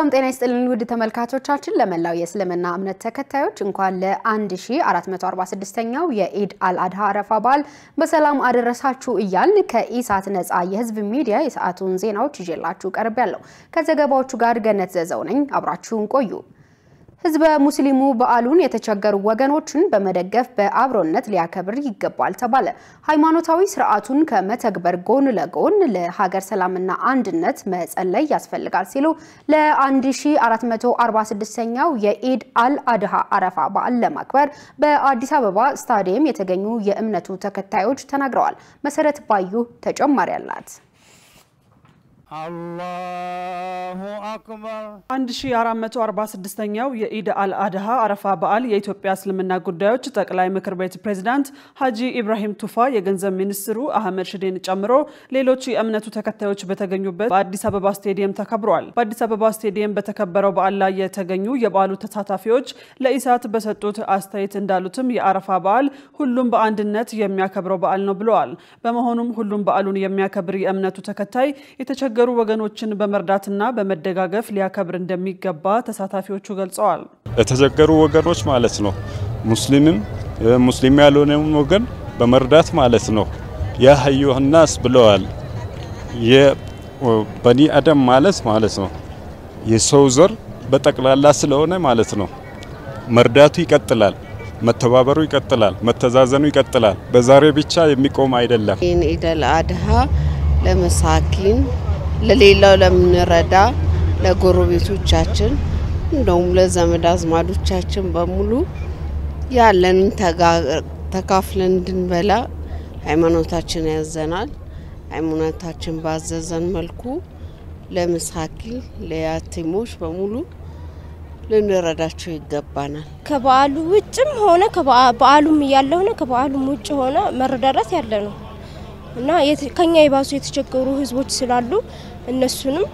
ሰላም ጤና ይስጥልን ውድ ተመልካቾቻችን ለመላው የእስልምና እምነት ተከታዮች እንኳን ለ1446ኛው የኢድ አልአድሃ አረፋ በዓል በሰላም አደረሳችሁ እያልን ከኢሳት ነፃ የህዝብ ሚዲያ የሰዓቱን ዜናዎች ይዤላችሁ ቀርቤያለሁ። ከዘገባዎቹ ጋር ገነት ዘዘው ነኝ። አብራችሁን ቆዩ። ህዝበ ሙስሊሙ በዓሉን የተቸገሩ ወገኖችን በመደገፍ በአብሮነት ሊያከብር ይገባል ተባለ። ሃይማኖታዊ ስርዓቱን ከመተግበር ጎን ለጎን ለሀገር ሰላምና አንድነት መጸለይ ያስፈልጋል ሲሉ ለ1446ኛው የኢድ አልአድሃ አረፋ በዓል ለማክበር በአዲስ አበባ ስታዲየም የተገኙ የእምነቱ ተከታዮች ተናግረዋል። መሰረት ባዩ ተጨማሪ አላት። አላሁ አክበር 1446ኛው የኢድ አልአድሃ አረፋ በዓል የኢትዮጵያ እስልምና ጉዳዮች ጠቅላይ ምክር ቤት ፕሬዝዳንት ሐጂ ኢብራሂም ቱፋ የገንዘብ ሚኒስትሩ አህመድ ሽዴን ጨምሮ ሌሎች የእምነቱ ተከታዮች በተገኙበት በአዲስ አበባ ስታዲየም ተከብሯል። በአዲስ አበባ ስታዲየም በተከበረው በዓል ላይ የተገኙ የበዓሉ ተሳታፊዎች ለኢሳት በሰጡት አስተያየት እንዳሉትም የአረፋ በዓል ሁሉም በአንድነት የሚያከብረው በዓል ነው ብለዋል። በመሆኑም ሁሉም በዓሉን የሚያከብር የእምነቱ ተከታይ የተቸገሩ ወገኖችን በመርዳትና በመደጋገፍ ሊያከብር እንደሚገባ ተሳታፊዎቹ ገልጸዋል። የተቸገሩ ወገኖች ማለት ነው ሙስሊም ያልሆነው ወገን በመርዳት ማለት ነው። ያ አዩሃናስ ብለዋል። የበኒ አደም ማለት ነው የሰው ዘር በጠቅላላ ስለሆነ ማለት ነው መርዳቱ ይቀጥላል፣ መተባበሩ ይቀጥላል፣ መተዛዘኑ ይቀጥላል። በዛሬ ብቻ የሚቆም አይደለም። ኢድ አልአድሃ ለመሳኪን ለሌላው ለምንረዳ ለጎረቤቶቻችን እንደውም ለዘመድ አዝማዶቻችን በሙሉ ያለንን ተካፍለን እንድንበላ ሃይማኖታችን ያዘናል። ሃይማኖታችን ባዘዘን መልኩ ለመሳኪን ለያቲሞች በሙሉ ልንረዳቸው ይገባናል። ከበዓሉ ውጭም ሆነ ከበዓሉም ያለውና ከበዓሉም ውጭ ሆነ መረዳዳት ያለ ነው እና ከኛ የባሱ የተቸገሩ ህዝቦች ስላሉ እነሱንም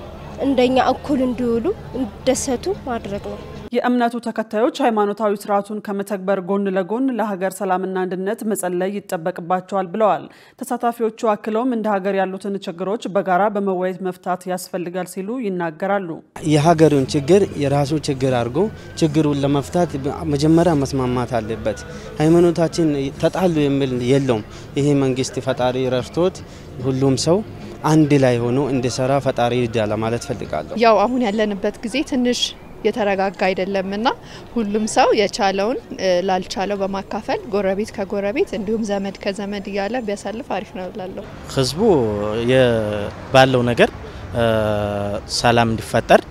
እንደኛ እኩል እንዲውሉ እንደሰቱ ማድረግ ነው። የእምነቱ ተከታዮች ሃይማኖታዊ ስርዓቱን ከመተግበር ጎን ለጎን ለሀገር ሰላምና አንድነት መጸለይ ይጠበቅባቸዋል ብለዋል። ተሳታፊዎቹ አክለውም እንደ ሀገር ያሉትን ችግሮች በጋራ በመወያየት መፍታት ያስፈልጋል ሲሉ ይናገራሉ። የሀገሩን ችግር የራሱ ችግር አድርጎ ችግሩን ለመፍታት መጀመሪያ መስማማት አለበት። ሃይማኖታችን ተጣሉ የሚል የለውም። ይሄ መንግስት ፈጣሪ ረድቶት ሁሉም ሰው አንድ ላይ ሆኖ እንዲሰራ ፈጣሪ ይርዳል ማለት ፈልጋለሁ። ያው አሁን ያለንበት ጊዜ ትንሽ የተረጋጋ አይደለምና ሁሉም ሰው የቻለውን ላልቻለው በማካፈል ጎረቤት ከጎረቤት እንዲሁም ዘመድ ከዘመድ ያለ ቢያሳልፍ አሪፍ ነው እላለሁ። ህዝቡ ባለው ነገር ሰላም እንዲፈጠር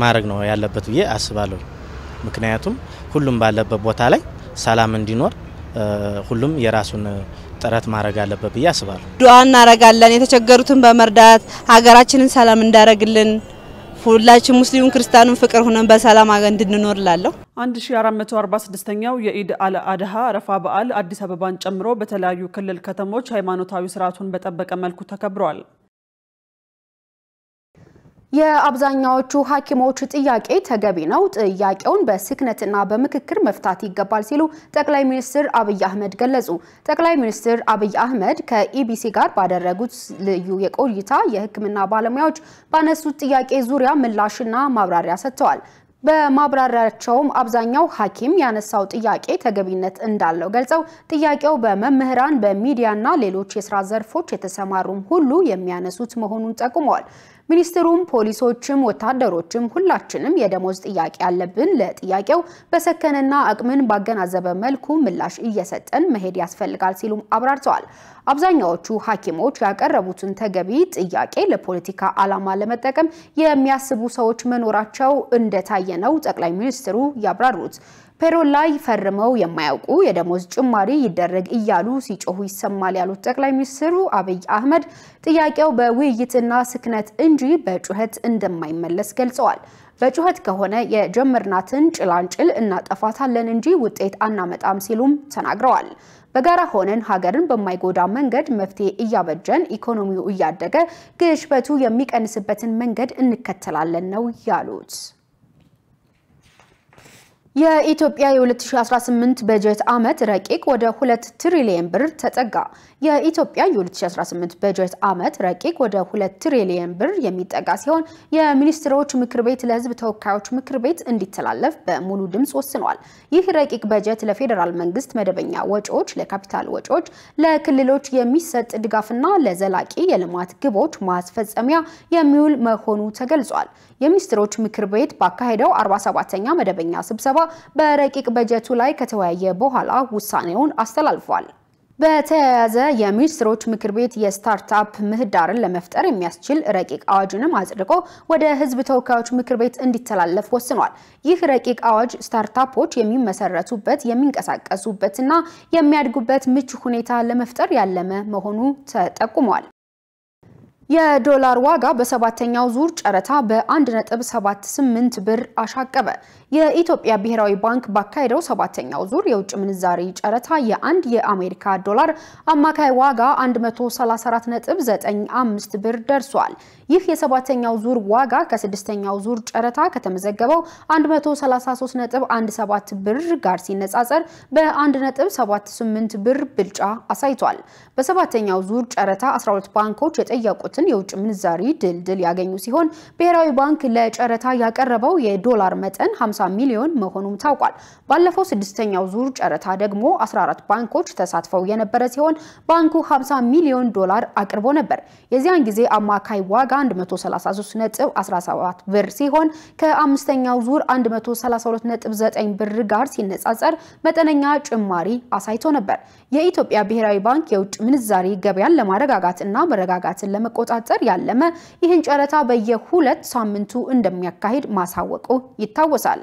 ማድረግ ነው ያለበት ብዬ አስባለሁ። ምክንያቱም ሁሉም ባለበት ቦታ ላይ ሰላም እንዲኖር ሁሉም የራሱን ጥረት ማድረግ አለበት ብዬ አስባለሁ። ዱዓ እናረጋለን የተቸገሩትን በመርዳት ሀገራችንን ሰላም እንዳረግልን ሁላችን ሙስሊም ክርስቲያኑን ፍቅር ሆነን በሰላም እንድንኖር ላለው 1446ኛው የኢድ አልአድሃ አረፋ በዓል አዲስ አበባን ጨምሮ በተለያዩ ክልል ከተሞች ሃይማኖታዊ ስርዓቱን በጠበቀ መልኩ ተከብሯል። የአብዛኛዎቹ ሐኪሞች ጥያቄ ተገቢ ነው፣ ጥያቄውን በስክነትና በምክክር መፍታት ይገባል ሲሉ ጠቅላይ ሚኒስትር አብይ አህመድ ገለጹ። ጠቅላይ ሚኒስትር አብይ አህመድ ከኢቢሲ ጋር ባደረጉት ልዩ የቆይታ የሕክምና ባለሙያዎች ባነሱት ጥያቄ ዙሪያ ምላሽና ማብራሪያ ሰጥተዋል። በማብራሪያቸውም አብዛኛው ሐኪም ያነሳው ጥያቄ ተገቢነት እንዳለው ገልጸው ጥያቄው በመምህራን በሚዲያና ሌሎች የሥራ ዘርፎች የተሰማሩም ሁሉ የሚያነሱት መሆኑን ጠቁመዋል። ሚኒስትሩም ፖሊሶችም ወታደሮችም ሁላችንም የደሞዝ ጥያቄ ያለብን ለጥያቄው በሰከነና አቅምን ባገናዘበ መልኩ ምላሽ እየሰጠን መሄድ ያስፈልጋል ሲሉም አብራርተዋል። አብዛኛዎቹ ሐኪሞች ያቀረቡትን ተገቢ ጥያቄ ለፖለቲካ ዓላማ ለመጠቀም የሚያስቡ ሰዎች መኖራቸው እንደታየ ነው ጠቅላይ ሚኒስትሩ ያብራሩት። ፔሮል ላይ ፈርመው የማያውቁ የደሞዝ ጭማሪ ይደረግ እያሉ ሲጮሁ ይሰማል ያሉት ጠቅላይ ሚኒስትሩ አብይ አህመድ ጥያቄው በውይይትና ስክነት እንጂ በጩኸት እንደማይመለስ ገልጸዋል። በጩኸት ከሆነ የጀመርናትን ጭላንጭል እናጠፋታለን እንጂ ውጤት አናመጣም ሲሉም ተናግረዋል። በጋራ ሆነን ሀገርን በማይጎዳ መንገድ መፍትሄ እያበጀን ኢኮኖሚው እያደገ ግሽበቱ የሚቀንስበትን መንገድ እንከተላለን ነው ያሉት። የኢትዮጵያ የ2018 በጀት ዓመት ረቂቅ ወደ 2 ትሪሊየን ብር ተጠጋ። የኢትዮጵያ የ2018 በጀት ዓመት ረቂቅ ወደ 2 ትሪሊየን ብር የሚጠጋ ሲሆን የሚኒስትሮች ምክር ቤት ለሕዝብ ተወካዮች ምክር ቤት እንዲተላለፍ በሙሉ ድምጽ ወስኗል። ይህ ረቂቅ በጀት ለፌዴራል መንግስት መደበኛ ወጪዎች፣ ለካፒታል ወጪዎች፣ ለክልሎች የሚሰጥ ድጋፍና ለዘላቂ የልማት ግቦች ማስፈጸሚያ የሚውል መሆኑ ተገልጿል። የሚኒስትሮች ምክር ቤት ባካሄደው 47ኛ መደበኛ ስብሰባ በረቂቅ በጀቱ ላይ ከተወያየ በኋላ ውሳኔውን አስተላልፏል። በተያያዘ የሚኒስትሮች ምክር ቤት የስታርታፕ ምህዳርን ለመፍጠር የሚያስችል ረቂቅ አዋጅንም አጽድቆ ወደ ህዝብ ተወካዮች ምክር ቤት እንዲተላለፍ ወስኗል። ይህ ረቂቅ አዋጅ ስታርታፖች የሚመሰረቱበት፣ የሚንቀሳቀሱበትና የሚያድጉበት ምቹ ሁኔታ ለመፍጠር ያለመ መሆኑ ተጠቁሟል። የዶላር ዋጋ በሰባተኛው ዙር ጨረታ በ1.78 ብር አሻቀበ። የኢትዮጵያ ብሔራዊ ባንክ ባካሄደው ሰባተኛው ዙር የውጭ ምንዛሪ ጨረታ የአንድ የአሜሪካ ዶላር አማካይ ዋጋ 134.95 ብር ደርሷል። ይህ የሰባተኛው ዙር ዋጋ ከስድስተኛው ዙር ጨረታ ከተመዘገበው 133.17 ብር ጋር ሲነጻጸር በ1.78 ብር ብልጫ አሳይቷል። በሰባተኛው ዙር ጨረታ 12 ባንኮች የጠየቁትን የውጭ ምንዛሪ ድልድል ያገኙ ሲሆን ብሔራዊ ባንክ ለጨረታ ያቀረበው የዶላር መጠን 50 ሚሊዮን መሆኑም ታውቋል። ባለፈው ስድስተኛው ዙር ጨረታ ደግሞ 14 ባንኮች ተሳትፈው የነበረ ሲሆን ባንኩ 50 ሚሊዮን ዶላር አቅርቦ ነበር። የዚያን ጊዜ አማካይ ዋጋ 133.17 ብር ሲሆን ከአምስተኛው ዙር 132.9 ብር ጋር ሲነጻጸር መጠነኛ ጭማሪ አሳይቶ ነበር። የኢትዮጵያ ብሔራዊ ባንክ የውጭ ምንዛሪ ገበያን ለማረጋጋትና መረጋጋትን ለመቆጣጠር ያለመ ይህን ጨረታ በየ2 ሳምንቱ እንደሚያካሂድ ማሳወቁ ይታወሳል።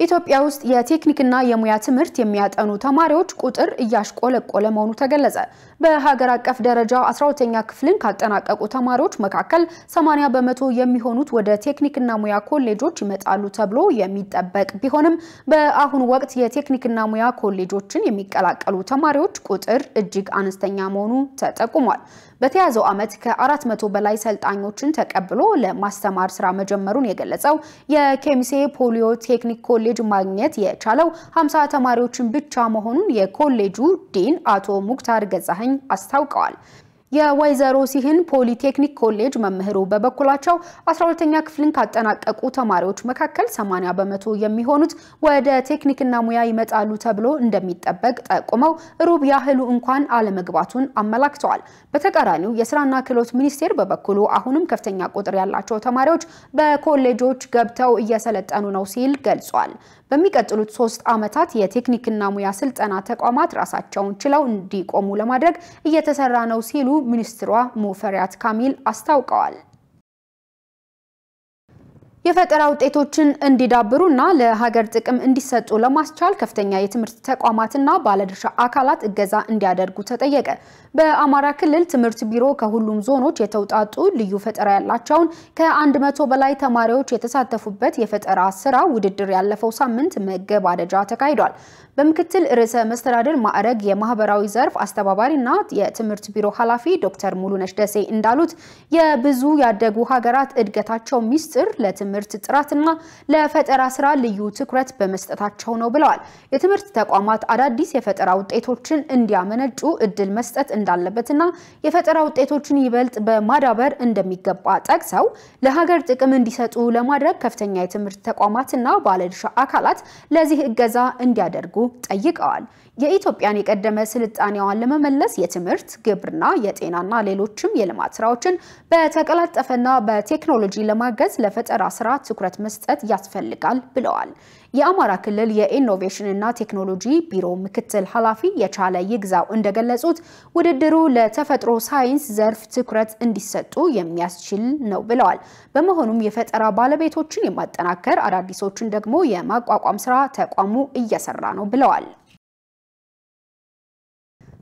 ኢትዮጵያ ውስጥ የቴክኒክና የሙያ ትምህርት የሚያጠኑ ተማሪዎች ቁጥር እያሽቆለቆለ መሆኑ ተገለጸ። በሀገር አቀፍ ደረጃ 12ኛ ክፍልን ካጠናቀቁ ተማሪዎች መካከል 80 በመቶ የሚሆኑት ወደ ቴክኒክና ሙያ ኮሌጆች ይመጣሉ ተብሎ የሚጠበቅ ቢሆንም በአሁኑ ወቅት የቴክኒክና ሙያ ኮሌጆችን የሚቀላቀሉ ተማሪዎች ቁጥር እጅግ አነስተኛ መሆኑ ተጠቁሟል። በተያዘው ዓመት ከ400 በላይ ሰልጣኞችን ተቀብሎ ለማስተማር ስራ መጀመሩን የገለጸው የኬሚሴ ፖሊዮ ቴክኒክ ኮሌጅ ማግኘት የቻለው 50 ተማሪዎችን ብቻ መሆኑን የኮሌጁ ዲን አቶ ሙክታር ገዛኸኝ አስታውቀዋል። የወይዘሮ ሲህን ፖሊቴክኒክ ኮሌጅ መምህሩ በበኩላቸው 12ኛ ክፍልን ካጠናቀቁ ተማሪዎች መካከል 80 በመቶ የሚሆኑት ወደ ቴክኒክና ሙያ ይመጣሉ ተብሎ እንደሚጠበቅ ጠቁመው ሩብ ያህሉ እንኳን አለመግባቱን አመላክተዋል። በተቃራኒው የስራና ክህሎት ሚኒስቴር በበኩሉ አሁንም ከፍተኛ ቁጥር ያላቸው ተማሪዎች በኮሌጆች ገብተው እየሰለጠኑ ነው ሲል ገልጿል። በሚቀጥሉት 3 ዓመታት የቴክኒክና ሙያ ስልጠና ተቋማት ራሳቸውን ችለው እንዲቆሙ ለማድረግ እየተሰራ ነው ሲሉ ሚኒስትሯ ሙፈሪያት ካሚል አስታውቀዋል። የፈጠራ ውጤቶችን እንዲዳብሩና ለሀገር ጥቅም እንዲሰጡ ለማስቻል ከፍተኛ የትምህርት ተቋማትና ባለድርሻ አካላት እገዛ እንዲያደርጉ ተጠየቀ። በአማራ ክልል ትምህርት ቢሮ ከሁሉም ዞኖች የተውጣጡ ልዩ ፈጠራ ያላቸውን ከ100 በላይ ተማሪዎች የተሳተፉበት የፈጠራ ስራ ውድድር ያለፈው ሳምንት መገባደጃ ተካሂዷል። በምክትል ርዕሰ መስተዳድር ማዕረግ የማህበራዊ ዘርፍ አስተባባሪና የትምህርት ቢሮ ኃላፊ ዶክተር ሙሉነሽ ደሴ እንዳሉት የብዙ ያደጉ ሀገራት እድገታቸው ሚስጥር ለትምህርት ጥራትና ለፈጠራ ስራ ልዩ ትኩረት በመስጠታቸው ነው ብለዋል። የትምህርት ተቋማት አዳዲስ የፈጠራ ውጤቶችን እንዲያመነጩ እድል መስጠት እንዳለበትና የፈጠራ ውጤቶችን ይበልጥ በማዳበር እንደሚገባ ጠቅሰው ለሀገር ጥቅም እንዲሰጡ ለማድረግ ከፍተኛ የትምህርት ተቋማትና ባለድርሻ አካላት ለዚህ እገዛ እንዲያደርጉ ጠይቀዋል። የኢትዮጵያን የቀደመ ስልጣኔዋን ለመመለስ የትምህርት፣ ግብርና፣ የጤናና ሌሎችም የልማት ስራዎችን በተቀላጠፈና በቴክኖሎጂ ለማገዝ ለፈጠራ ስራ ትኩረት መስጠት ያስፈልጋል ብለዋል። የአማራ ክልል የኢኖቬሽንና ቴክኖሎጂ ቢሮ ምክትል ኃላፊ የቻለ ይግዛው እንደገለጹት ውድድሩ ለተፈጥሮ ሳይንስ ዘርፍ ትኩረት እንዲሰጡ የሚያስችል ነው ብለዋል። በመሆኑም የፈጠራ ባለቤቶችን የማጠናከር አዳዲሶችን ደግሞ የማቋቋም ስራ ተቋሙ እየሰራ ነው ብለዋል።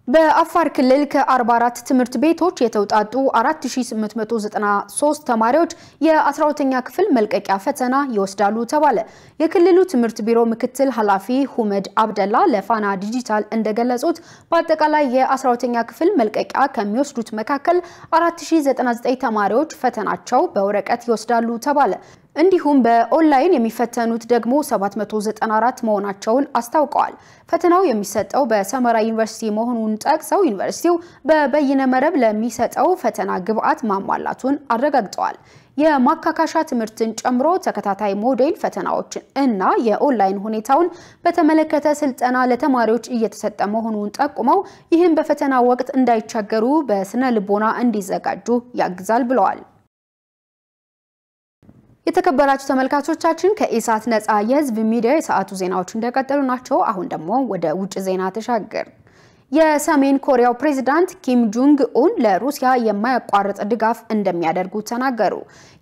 በአፋር ክልል ከ44 ትምህርት ቤቶች የተውጣጡ 4893 ተማሪዎች የ12ኛ ክፍል መልቀቂያ ፈተና ይወስዳሉ ተባለ። የክልሉ ትምህርት ቢሮ ምክትል ኃላፊ ሁመድ አብደላ ለፋና ዲጂታል እንደገለጹት በአጠቃላይ የ12ኛ ክፍል መልቀቂያ ከሚወስዱት መካከል 4099 ተማሪዎች ፈተናቸው በወረቀት ይወስዳሉ ተባለ። እንዲሁም በኦንላይን የሚፈተኑት ደግሞ 794 መሆናቸውን አስታውቀዋል። ፈተናው የሚሰጠው በሰመራ ዩኒቨርሲቲ መሆኑን ጠቅሰው ዩኒቨርሲቲው በበይነ መረብ ለሚሰጠው ፈተና ግብዓት ማሟላቱን አረጋግጠዋል። የማካካሻ ትምህርትን ጨምሮ ተከታታይ ሞዴል ፈተናዎችን እና የኦንላይን ሁኔታውን በተመለከተ ስልጠና ለተማሪዎች እየተሰጠ መሆኑን ጠቁመው ይህም በፈተና ወቅት እንዳይቸገሩ በስነ ልቦና እንዲዘጋጁ ያግዛል ብለዋል። የተከበራችሁ ተመልካቾቻችን ከኢሳት ነፃ የህዝብ ሚዲያ የሰዓቱ ዜናዎች እንደቀጠሉ ናቸው። አሁን ደግሞ ወደ ውጭ ዜና ተሻገር። የሰሜን ኮሪያው ፕሬዝዳንት ኪም ጆንግ ኡን ለሩሲያ የማያቋርጥ ድጋፍ እንደሚያደርጉ ተናገሩ።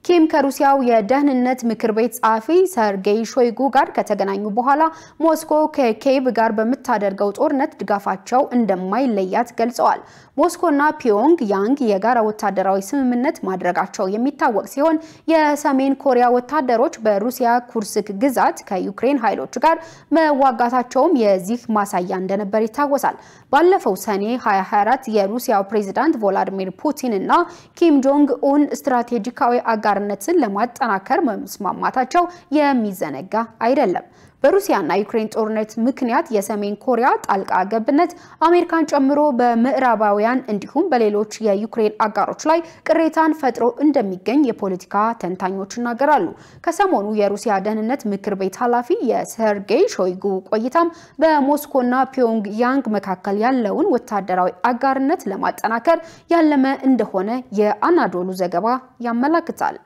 ኪም ከሩሲያው የደህንነት ምክር ቤት ጸሐፊ ሰርጌይ ሾይጉ ጋር ከተገናኙ በኋላ ሞስኮ ከኪየቭ ጋር በምታደርገው ጦርነት ድጋፋቸው እንደማይለያት ገልጸዋል። ሞስኮና ፒዮንግ ያንግ የጋራ ወታደራዊ ስምምነት ማድረጋቸው የሚታወቅ ሲሆን የሰሜን ኮሪያ ወታደሮች በሩሲያ ኩርስክ ግዛት ከዩክሬን ኃይሎች ጋር መዋጋታቸውም የዚህ ማሳያ እንደነበር ይታወሳል። ባለፈው ሰኔ 2024 የሩሲያው ፕሬዝዳንት ቮላዲሚር ፑቲን እና ኪም ጆንግ ኡን ስትራቴጂካዊ አጋርነትን ለማጠናከር መስማማታቸው የሚዘነጋ አይደለም። በሩሲያና ዩክሬን ጦርነት ምክንያት የሰሜን ኮሪያ ጣልቃ ገብነት አሜሪካን ጨምሮ በምዕራባውያን እንዲሁም በሌሎች የዩክሬን አጋሮች ላይ ቅሬታን ፈጥሮ እንደሚገኝ የፖለቲካ ተንታኞች ይናገራሉ። ከሰሞኑ የሩሲያ ደህንነት ምክር ቤት ኃላፊ የሰርጌይ ሾይጉ ቆይታም በሞስኮና ፒዮንግ ያንግ መካከል ያለውን ወታደራዊ አጋርነት ለማጠናከር ያለመ እንደሆነ የአናዶሉ ዘገባ ያመለክታል።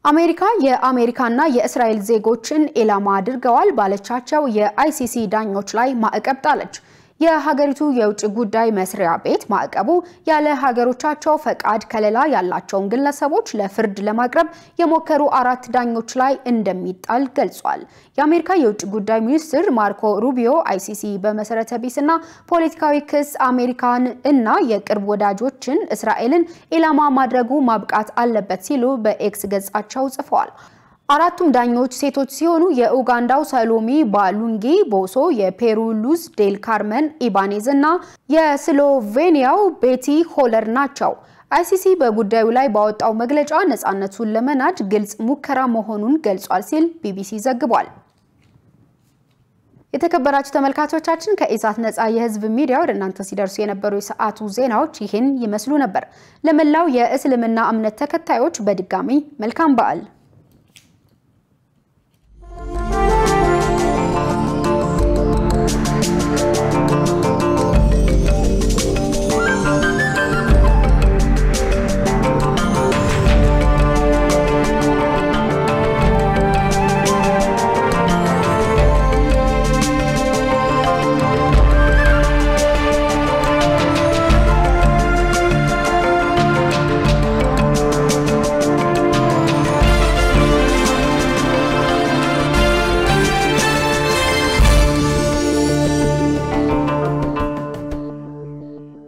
አሜሪካ የአሜሪካና የእስራኤል ዜጎችን ኢላማ አድርገዋል ባለቻቸው የአይሲሲ ዳኞች ላይ ማዕቀብ ጣለች። የሀገሪቱ የውጭ ጉዳይ መስሪያ ቤት ማዕቀቡ ያለ ሀገሮቻቸው ፈቃድ ከለላ ያላቸውን ግለሰቦች ለፍርድ ለማቅረብ የሞከሩ 4 ዳኞች ላይ እንደሚጣል ገልጿል። የአሜሪካ የውጭ ጉዳይ ሚኒስትር ማርኮ ሩቢዮ አይሲሲ በመሰረተ ቢስና ፖለቲካዊ ክስ አሜሪካን እና የቅርብ ወዳጆችን እስራኤልን ኢላማ ማድረጉ ማብቃት አለበት ሲሉ በኤክስ ገጻቸው ጽፈዋል። 4ቱም ዳኞች ሴቶች ሲሆኑ የኡጋንዳው ሰሎሚ ባሉንጊ ቦሶ፣ የፔሩ ሉዝ ዴል ካርመን ኢባኔዝ እና የስሎቬኒያው ቤቲ ሆለር ናቸው። አይሲሲ በጉዳዩ ላይ ባወጣው መግለጫ ነፃነቱን ለመናድ ግልጽ ሙከራ መሆኑን ገልጿል ሲል ቢቢሲ ዘግቧል። የተከበራችሁ ተመልካቾቻችን ከኢሳት ነፃ የህዝብ ሚዲያ ወደ እናንተ ሲደርሱ የነበሩ የሰዓቱ ዜናዎች ይህን ይመስሉ ነበር። ለመላው የእስልምና እምነት ተከታዮች በድጋሚ መልካም በዓል